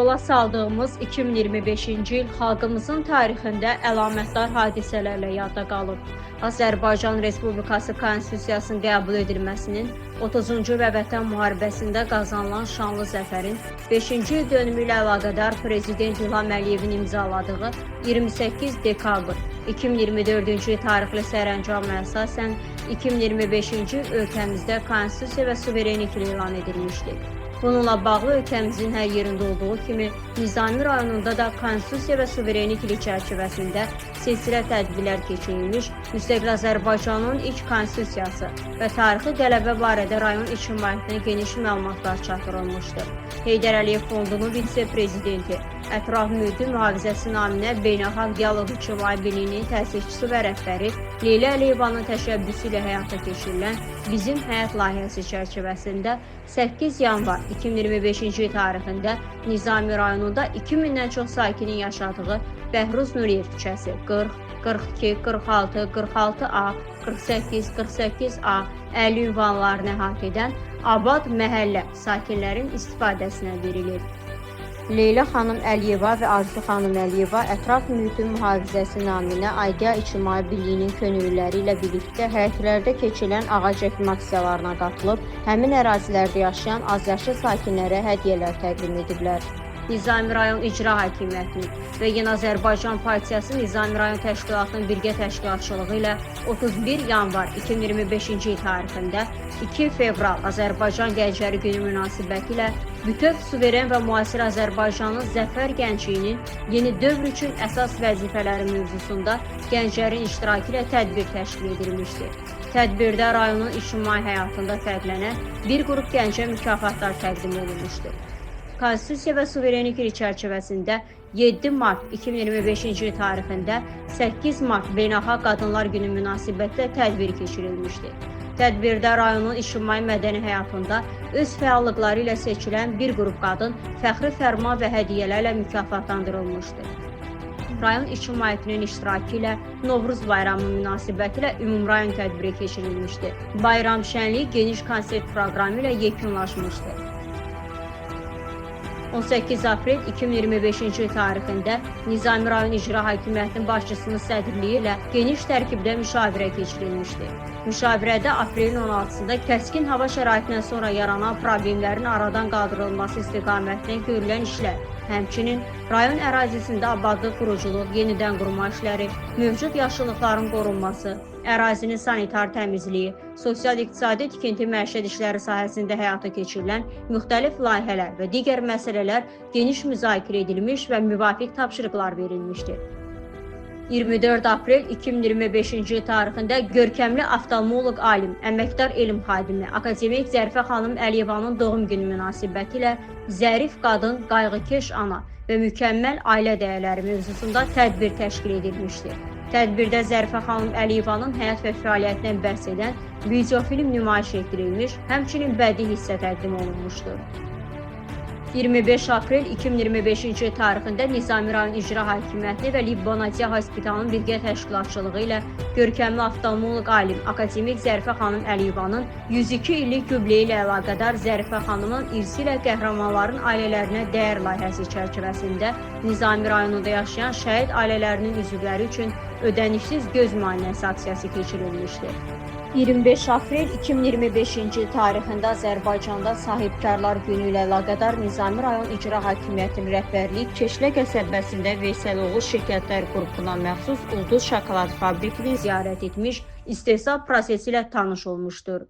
yola saldığımız 2025-ci il xalqımızın tarixində əlamətdar hadisələrlə yadda qalıb. Azərbaycan Respublikası Konstitusiyasının qəbul edilməsinin 30-cu və Vətən müharibəsində qazanılan şanlı zəfərin 5-ci il dönümü ilə əlaqədar Prezident İlham Əliyevin imzaladığı 28 dekabr 2024-cü tarixli sərəncama əsasən 2025-ci il ölkəmizdə konstitusiya və suverenlik elan edilmişdir. Bununla bağlı ölkəmizin hər yerində olduğu kimi Nizami rayonunda da konstitusiya və suverenlik ili çərçivəsində silsilə tədbirlər keçirilmiş, müstəqil Azərbaycanın ilk konstitusiyası və tarixi qələbə barədə rayon ictimaiyyətinə geniş məlumatlar çatdırılmışdır. Heydər Əliyev Fondunun vitse-prezidenti, Ətraf Mühiti Mühafizəsi naminə Beynəlxalq Dialoq İctimai Birliyinin təsisçisi və rəhbəri Leyla Əliyevanın təşəbbüsü ilə həyata keçirilən Bizim Həyat layihəsi çərçivəsində 8 yanvar 2025-ci il tarixində Nizami rayonunda 2000-dən çox sakinin yaşadığı Bəhruz Nuriyev küçəsi 40, 42, 46, 46A, 48, 48A, 50 ünvanlarını əhatə edən Abad məhəllə sakinlərin istifadəsinə verilir. Leyla xanım Əliyeva və Arzu xanım Əliyeva Ətraf Mühiti Mühafizəsi naminə Aidiya İctimai Birliyinin könüllüləri ilə birlikdə həyətlərdə keçirilən ağac əkmə aksiyalarına qatılıb, həmin ərazilərdə yaşayan azyaşlı sakinlərə hədiyyələr təqdim ediblər. Nizami rayon İcra Hakimiyyətinin və Yeni Azərbaycan Partiyası Nizami rayon təşkilatının birgə təşkilatçılığı ilə 31 yanvar 2025-ci il tarixində 2 fevral Azərbaycan Gəncləri Günü münasibəti ilə bütöv suveren və müasir Azərbaycanın zəfər gəncliyinin yeni dövr üçün əsas vəzifələri mövzusunda gənclərin iştirakı ilə tədbir təşkil edilmişdir. Tədbirdə rayonun ictimai həyatında fərqlənən bir qrup gəncə mükafatlar təqdim olunmuşdur. Konstitusiya və suverenlik ili çərçivəsində 7 mart 2025-ci il tarixində 8 mart Beynəlxalq Qadınlar Günü münasibətilə tədbir keçirilmişdir. Tədbirdə rayonun ictimai mədəni həyatında öz fəallıqları ilə seçilən bir qrup qadın fəxri fərman və hədiyyələrlə mükafatlandırılmışdır. Rayon ictimaiyyətinin iştirakı ilə Novruz bayramı münasibətilə ümumrayon tədbiri keçirilmişdir. Bayram şənliyi geniş konsert proqramı ilə yekunlaşmışdır. 18 aprel 2025-ci il tarixində Nizami rayon İcra Hakimiyyətinin başçısının sədrliyi ilə geniş tərkibdə müşavirə keçirilmişdir. Müşavirədə aprelin 16-sında kəskin hava şəraitindən sonra yaranan problemlərin aradan qaldırılması istiqamətində görülən işlər, həmçinin rayon ərazisində abadlıq quruculuq, yenidən qurma işləri, mövcud yaşıllıqların qorunması, ərazinin sanitar təmizliyi, sosial-iqtisadi tikinti məişət işləri sahəsində həyata keçirilən müxtəlif layihələr və digər məsələlər geniş müzakirə edilmiş və müvafiq tapşırıqlar verilmişdir. 24 aprel 2025-ci il tarixində görkəmli oftalmoloq alim, əməkdar elm xadimi, akademik Zərifə xanım Əliyevanın doğum günü münasibəti ilə zərif qadın, qayğıkeş ana və mükəmməl ailə dəyərləri mövzusunda tədbir təşkil edilmişdir. Tədbirdə Zərifə xanım Əliyevanın həyat və fəaliyyətindən bəhs edən videofilm nümayiş etdirilmiş, həmçinin bədii hissə təqdim olunmuşdur. 25 aprel 2025-ci il tarixində Nizami rayon İcra Hakimiyyəti və Libbonadiya Hospitalının birgə təşkilatçılığı ilə görkəmli oftalmoloq alim, akademik Zərifə xanım Əliyevanın 102 illik yubileyi ilə əlaqədar Zərifə xanımın irsi ilə qəhrəmanların ailələrinə dəyər layihəsi çərçivəsində Nizami rayonunda yaşayan şəhid ailələrinin üzvləri üçün ödənişsiz göz müayinəsi aksiyası keçirilmişdir. 25 aprel 2025-ci il tarixində Azərbaycanda Sahibkarlar Günü ilə əlaqədar Nizami rayon İcra Hakimiyyətinin rəhbərliyi Keşlə qəsəbəsində Veysəloğlu şirkətlər qrupuna məxsus Ulduz şokolad fabrikini ziyarət etmiş, istehsal prosesi ilə tanış olmuşdur.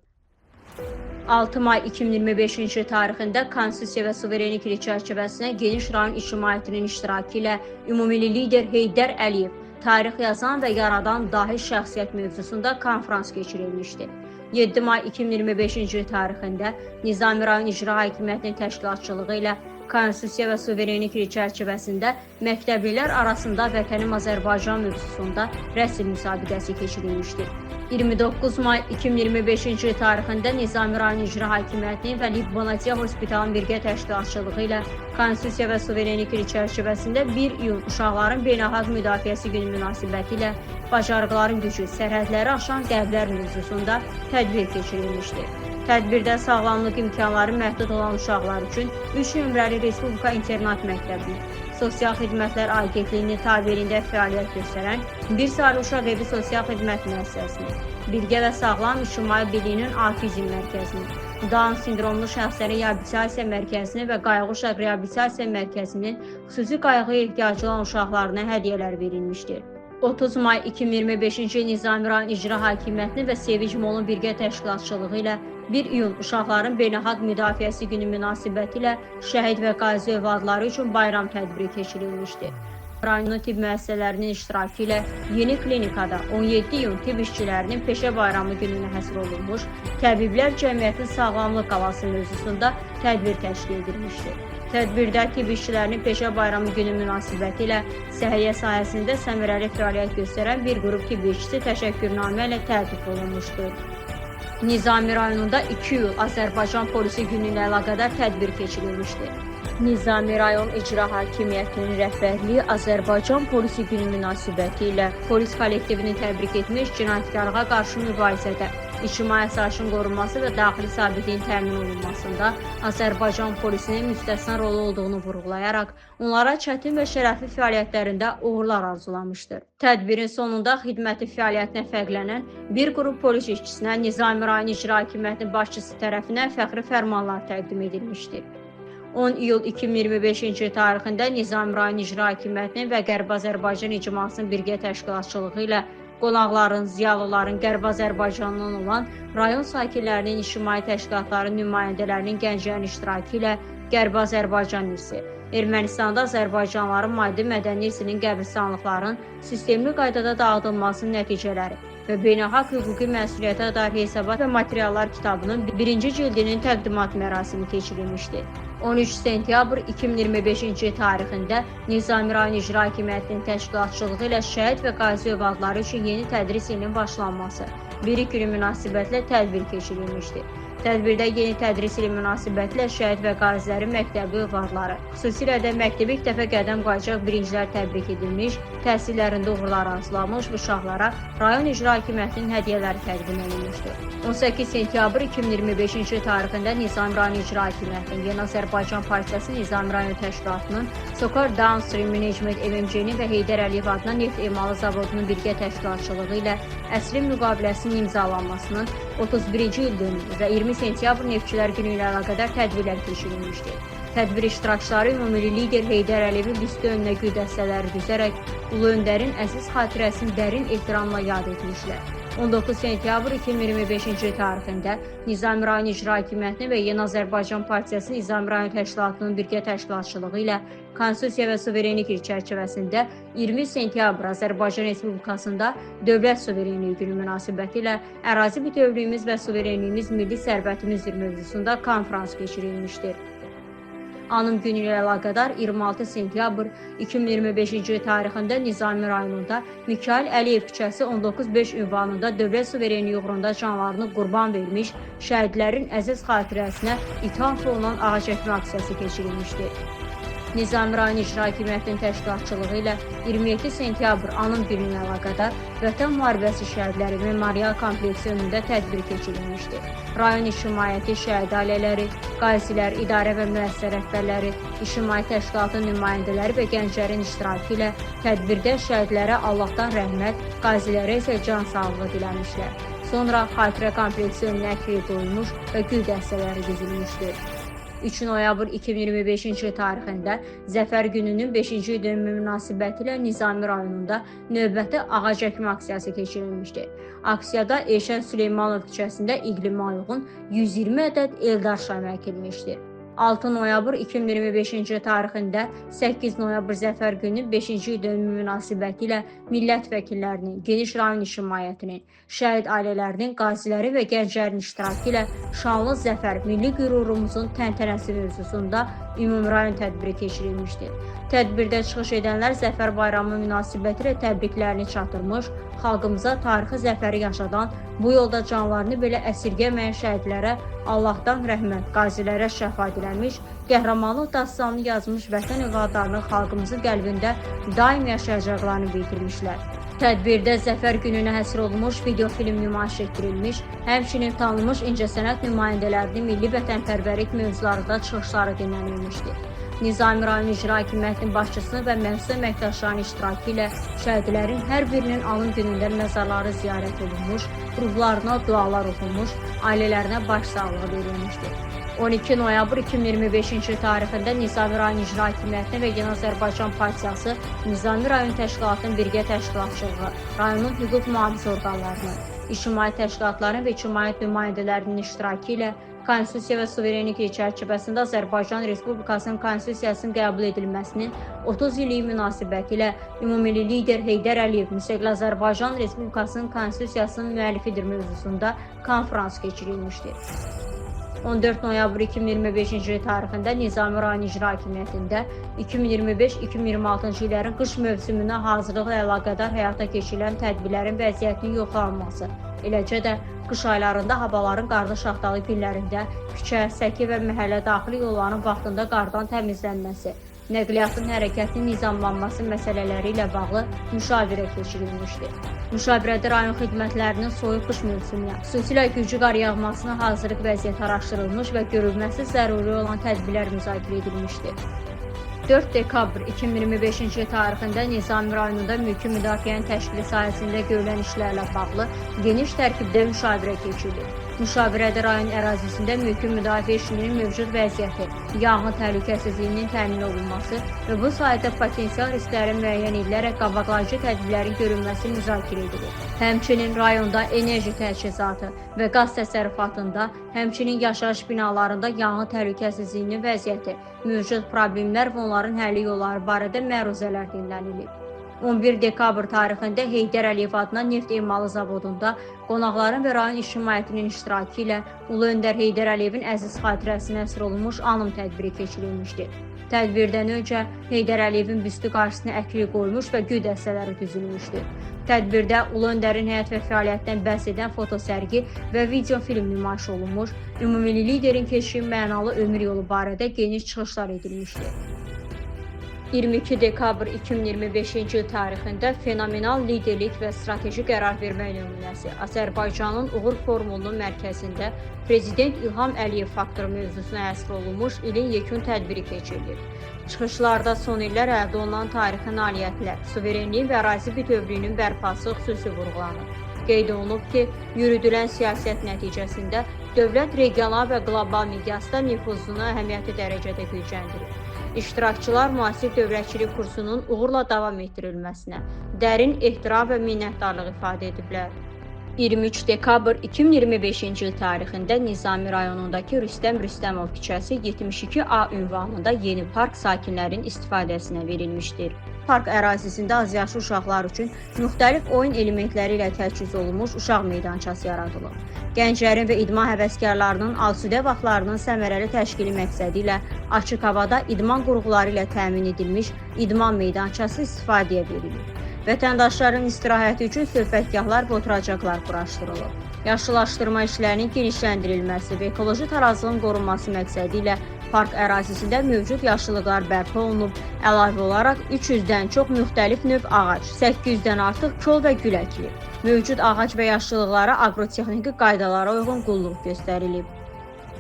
6 may 2025-ci il tarixində Konstitusiya və suverenlik ili çərçivəsində geniş rayon ictimaiyyətinin iştirakı ilə ümumilli lider Heydər Əliyev tarix yazan və yaradan dahi şəxsiyyət mövzusunda konfrans keçirilmişdir. 7 may 2025-ci il tarixində Nizami rayon İcra Hakimiyyətinin təşkilatçılığı ilə Konstitusiya və suverenlik ili çərçivəsində məktəblilər arasında Vətənim Azərbaycan mövzusunda rəsm müsabiqəsi keçirilmişdir. 29 may 2025-ci il tarixində Nizami rayon İcra Hakimiyyətinin və Libbonadiya Hospitalının birgə təşkilatçılığı ilə Konstitusiya və suverenlik ili çərçivəsində 1 iyun Uşaqların Beynəlxalq Müdafiəsi Günü münasibəti ilə bacarıqların gücü, sərhədləri aşan qəlblər mövzusunda tədbir keçirilmişdir. Tədbirdə sağlamlıq imkanları məhdud olan uşaqlar üçün 3 nömrəli Respublika İnternat Məktəbini, Sosial Xidmətlər Agentliyinin tabeliyində fəaliyyət göstərən Bir Saylı Uşaq Evi Sosial Xidmət Müəssisəsini, Bilgə və Sağlam İctimai Birliyinin Autizm Mərkəzini, Down sindromlu şəxslərin reabilitasiya mərkəzini və Qayğı Uşaq Reabilitasiya Mərkəzinin xüsusi qayğıya ehtiyacı olan uşaqlarına hədiyyələr verilmişdir. 30 may 2025-ci il Nizami rayon İcra Hakimiyyətinin və Sevinc Molun birgə təşkilatçılığı ilə 1 iyun Uşaqların Beynəlxalq Müdafiəsi Günü münasibətilə şəhid və qazi övladları üçün bayram tədbiri keçirilmişdir. Rayonun tibb müəssisələrinin iştirakı ilə yeni klinikada 17 iyun tibb işçilərinin peşə bayramı gününə həsr olunmuş Təbiblər Cəmiyyətinin Sağlamlıq Qalası mövzusunda tədbir təşkil edilmişdir. Tədbirdə tibb işçilərinin peşə bayramı günü münasibətilə səhiyyə sahəsində səmərəli fəaliyyət göstərən bir qrup tibb işçisi təşəkkürnamə ilə təltif olunmuşdur. Nizami rayonunda 2 iyul Azərbaycan Polisi günü ilə əlaqədar tədbir keçirilmişdir. Nizami rayon İcra Hakimiyyətinin rəhbərliyi Azərbaycan Polisi günü münasibəti ilə polis kollektivini təbrik etmiş, cinayətkarlığa qarşı mübarizədə ictimai əsasın qorunması və daxili sabitliyin təmin olunmasında Azərbaycan polisinin müstəsna rolu olduğunu vurğulayaraq, onlara çətin və şərəfli fəaliyyətlərində uğurlar arzulamışdır. Tədbirin sonunda xidməti fəaliyyətinə fərqlənən bir qrup polis işçisinə Nizami rayon İcra Hakimiyyətinin başçısı tərəfindən fəxri fərmanlar təqdim edilmişdir. 10 iyul 2025-ci tarixində Nizami rayon İcra Hakimiyyətinin və Qərbi Azərbaycan İcmasının birgə təşkilatçılığı ilə qonaqların, ziyalıların, Qərbi Azərbaycandan olan rayon sakinlərinin, ictimai təşkilatların nümayəndələrinin, gənclərin iştirakı ilə Qərbi Azərbaycan irsi, Ermənistanda Azərbaycanlıların maddi mədəni irsinin qəbristanlıqların sistemli qaydada dağıdılmasının nəticələri və beynəlxalq hüquqi məsuliyyətə dair hesabat və materiallar kitabının 1-ci cildinin təqdimat mərasimi keçirilmişdir. 13 sentyabr 2025-ci tarixində Nizami rayon İcra Hakimiyyətinin təşkilatçılığı ilə şəhid və qazi övladları üçün yeni tədris ilinin başlanması, bir günü münasibətlə tədbir keçirilmişdir. Tədbirdə yeni tədris ili münasibətilə şəhid və qazilərin məktəbi övladları, xüsusilə də məktəbə ilk dəfə qədəm qoyacaq birincilər təbrik edilmiş, təhsillərində uğurlar arzulanmış uşaqlara rayon İcra Hakimiyyətinin hədiyyələri təqdim edilmişdir. 18 sentyabr 2025-ci tarixində Nizami rayon İcra Hakimiyyətinin Yeni Azərbaycan Partiyası Nizami rayon təşkilatının Sokar Downstream Management MMC-nin və Heydər Əliyev adına neft emalı zavodunun birgə təşkilatçılığı ilə əsrin müqaviləsinin imzalanmasının 31-ci il dönümü və 20 sentyabr Neftçilər Günü ilə əlaqədar tədbirlər keçirilmişdir. Tədbir iştirakçıları ümumi lider Heydər Əliyevin büstü önünə gül dəstələri düzərək Ulu Öndərin əziz xatirəsini dərin ehtiramla yad etmişlər. 19 sentyabr 2025-ci tarixində Nizami rayon İcra Hakimiyyətinin və Yeni Azərbaycan Partiyası Nizami rayon təşkilatının birgə təşkilatçılığı ilə Konstitusiya və suverenlik il çərçivəsində 20 sentyabr Azərbaycan Respublikasında Dövlət Suverenliyi Günü münasibəti ilə ərazi bütövlüyümüz və suverenliyimiz milli sərvətimizdir mövzusunda konfrans keçirilmişdir. Anım günü ilə əlaqədar 26 sentyabr 2025-ci tarixində Nizami rayonunda Mikayıl Əliyev küçəsi 19-5 ünvanında dövlət suverenliyi uğrunda canlarını qurban vermiş şəhidlərin əziz xatirəsinə ithaf olunan ağac əkmə aksiyası keçirilmişdir. Nizami rayon İcra Hakimiyyətinin təşkilatçılığı ilə 27 sentyabr anım günü ilə əlaqədar Vətən müharibəsi şəhidləri memorial kompleksi önündə tədbir keçirilmişdir. Rayon ictimaiyyəti, şəhid ailələri, qazilər, idarə və müəssisə rəhbərləri, ictimai təşkilatın nümayəndələri və gənclərin iştirakı ilə tədbirdə şəhidlərə Allahdan rəhmət, qazilərə isə can sağlığı diləmişlər. Sonra xatirə kompleksi önünə əkliyə qoyulmuş və gül dəstələri düzülmüşdür. 3 noyabr 2025-ci tarixində Zəfər gününün 5-ci dönümü münasibətilə Nizami rayonunda növbəti ağac əkmə aksiyası keçirilmişdir. Aksiyada Elşən Süleymanov küçəsində iqlimə uyğun 120 ədəd eldar şamı əkilmişdir. 6 noyabr 2025-ci tarixində 8 noyabr Zəfər günü 5-ci dönümü münasibəti ilə millət vəkillərinin, geniş rayon ictimaiyyətinin, şəhid ailələrinin, qaziləri və gənclərin iştirakı ilə şanlı zəfər milli qürurumuzun təntənəsi mövzusunda ümumi rayon tədbiri keçirilmişdir. Tədbirdə çıxış edənlər Zəfər bayramı münasibəti ilə təbriklərini çatdırmış, xalqımıza tarixi zəfəri yaşadan, bu yolda canlarını belə əsirgəməyən şəhidlərə Allahdan rəhmət, qazilərə şəfa diləmiş, qəhrəmanlıq dastanını yazmış vətən övladlarının xalqımızın qəlbində daim yaşayacaqlarını bildirmişlər. Tədbirdə Zəfər gününə həsr olunmuş videofilm nümayiş etdirilmiş, həmçinin tanınmış incəsənət nümayəndələrinin milli vətənpərvərlik mövzularında çıxışları dinlənilmişdir. Nizami rayon İcra Hakimiyyətinin başçısının və məsul əməkdaşlarının iştirakı ilə şəhidlərin hər birinin alım günündə məzarları ziyarət olunmuş, ruhlarına dualar oxunmuş, ailələrinə başsağlığı verilmişdir. 12 noyabr 2025-ci il tarixində Nizami rayon İcra Hakimiyyətinə və Yeni Azərbaycan Partiyası Nizami rayon təşkilatının birgə təşkilatçılığı, rayonun hüquq mühafizə orqanlarının, ictimai təşkilatların və ictimaiyyət nümayəndələrinin iştirakı ilə Konstitusiya və suverenlik çərçivəsində Azərbaycan Respublikasının Konstitusiyasının qəbul edilməsinin 30 illiyi münasibəti ilə Ümumilli lider Heydər Əliyev müstəqil Azərbaycan Respublikasının Konstitusiyasının müəllifidir mövzusunda konfrans keçirilmişdir. 14 noyabr 2025-ci il tarixində Nizami rayon İcra Hakimiyyətində 2025-2026-cı illərin qış mövsümünə hazırlıqla əlaqədar həyata keçirilən tədbirlərin vəziyyətinin yoxlanılması, eləcə də qış aylarında havaların qarlı şaxtalı günlərində küçə, səki və məhəllə daxili yolların vaxtında qardan təmizlənməsi, nəqliyyatın hərəkətinin nizamlanması məsələləri ilə bağlı müşavirə keçirilmişdir. Müşavirədə rayon xidmətlərinin soyuq qış mövsümünə, xüsusilə güclü qar yağmasına hazırlıq vəziyyəti araşdırılmış və görülməsi zəruri olan tədbirlər müzakirə edilmişdir. 4 dekabr 2025-ci il tarixində Nizami rayonunda mülki müdafiənin təşkili sahəsində görülən işlərlə bağlı geniş tərkibdə müşavirə keçirilir. Müşavirədə rayon ərazisində mülki müdafiə işinin mövcud vəziyyəti, yanğın təhlükəsizliyinin təmin olunması və bu sayədə potensial risklərin müəyyən edilərək qabaqlayıcı tədbirlərin görülməsi müzakirə edilir. Həmçinin rayonda enerji təchizatı və qaz təsərrüfatında, həmçinin yaşayış binalarında yanğın təhlükəsizliyinin vəziyyəti, mövcud problemlər və onların həlli yolları barədə məruzələr dinlənilib. 11 dekabr tarixində Heydər Əliyev adına neft emalı zavodunda qonaqların və rayon ictimaiyyətinin iştirakı ilə Ulu Öndər Heydər Əliyevin əziz xatirəsinə həsr olunmuş anım tədbiri keçirilmişdir. Tədbirdən öncə Heydər Əliyevin büstü qarşısına əkli qoyulmuş və gül dəstələri düzülmüşdür. Tədbirdə Ulu Öndərin həyat və fəaliyyətdən bəhs edən fotosərgi və videofilm nümayiş olunmuş, ümumilli liderin keçdiyi mənalı ömür yolu barədə geniş çıxışlar edilmişdir. 22 dekabr 2025-ci il tarixində fenomenal liderlik və strateji qərar vermə nümunəsi Azərbaycanın uğur formulunun mərkəzində Prezident İlham Əliyev faktoru mövzusuna həsr olunmuş ilin yekun tədbiri keçirilir. Çıxışlarda son illər əldə olunan tarixi nailiyyətlər, suverenliyin və ərazi bütövlüyünün bərpası xüsusi vurğulanır. Qeyd olunub ki, yürüdülən siyasət nəticəsində dövlət regional və qlobal miqyasda nüfuzunu əhəmiyyətli dərəcədə gücləndirir. İştirakçılar müasir dövlətçilik kursunun uğurla davam etdirilməsinə dərin ehtiram və minnətdarlıq ifadə ediblər. 23 dekabr 2025-ci il tarixində Nizami rayonundakı Rüstəm Rüstəmov küçəsi 72A ünvanında yeni park sakinlərin istifadəsinə verilmişdir. Park ərazisində azyaşlı uşaqlar üçün müxtəlif oyun elementləri ilə təchiz olunmuş uşaq meydançası yaradılıb. Gənclərin və idman həvəskarlarının asudə vaxtlarının səmərəli təşkili məqsədi ilə açıq havada idman qurğuları ilə təmin edilmiş idman meydançası istifadəyə verilir. Vətəndaşların istirahəti üçün söhbətgahlar və oturacaqlar quraşdırılıb. Yaşlılaşdırma işlərinin genişləndirilməsi və ekoloji tarazlığın qorunması məqsədi ilə park ərazisində mövcud yaşıllıqlar bərpa olunub, əlavə olaraq 300-dən çox müxtəlif növ ağac, 800-dən artıq kol və gül əkilib. Mövcud ağac və yaşıllıqlara aqrotexniki qaydalara uyğun qulluq göstərilib.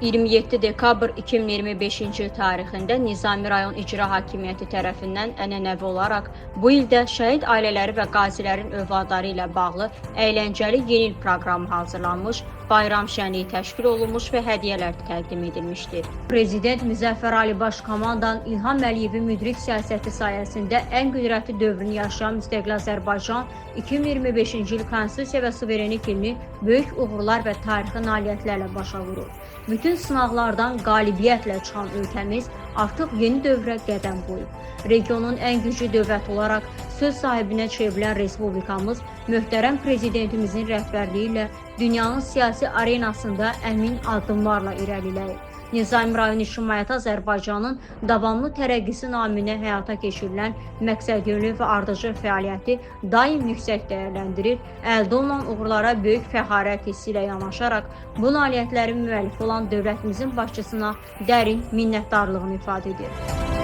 27 dekabr 2025-ci il tarixində Nizami rayon İcra Hakimiyyəti tərəfindən ənənəvi olaraq bu ildə şəhid ailələri və qazilərin övladları ilə bağlı əyləncəli yeni il proqramı hazırlanmış, bayram şənliyi təşkil olunmuş və hədiyyələr təqdim edilmişdir. Prezident Müzəffər Ali Başkomandan İlham Əliyevin müdrik siyasəti sayəsində ən qüdrətli dövrünü yaşayan müstəqil Azərbaycan 2025-ci il Konstitusiya və suverenlik ilini böyük uğurlar və tarixi nailiyyətlərlə başa vurur. Bütün sınaqlardan qalibiyyətlə çıxan ölkəmiz artıq yeni dövrə qədəm qoyub. Regionun ən güclü dövlət olaraq söz sahibinə çevrilən respublikamız möhtərəm prezidentimizin rəhbərliyi ilə dünyanın siyasi arenasında əmin addımlarla irəliləyir. Nizami rayon ictimaiyyəti Azərbaycanın davamlı tərəqqisi naminə həyata keçirilən məqsədyönlü və ardıcıl fəaliyyəti daim yüksək dəyərləndirir, əldə olunan uğurlara böyük fəxarət hissi ilə yanaşaraq bu nailiyyətlərin müəllifi olan dövlətimizin başçısına dərin minnətdarlığını ifadə edir.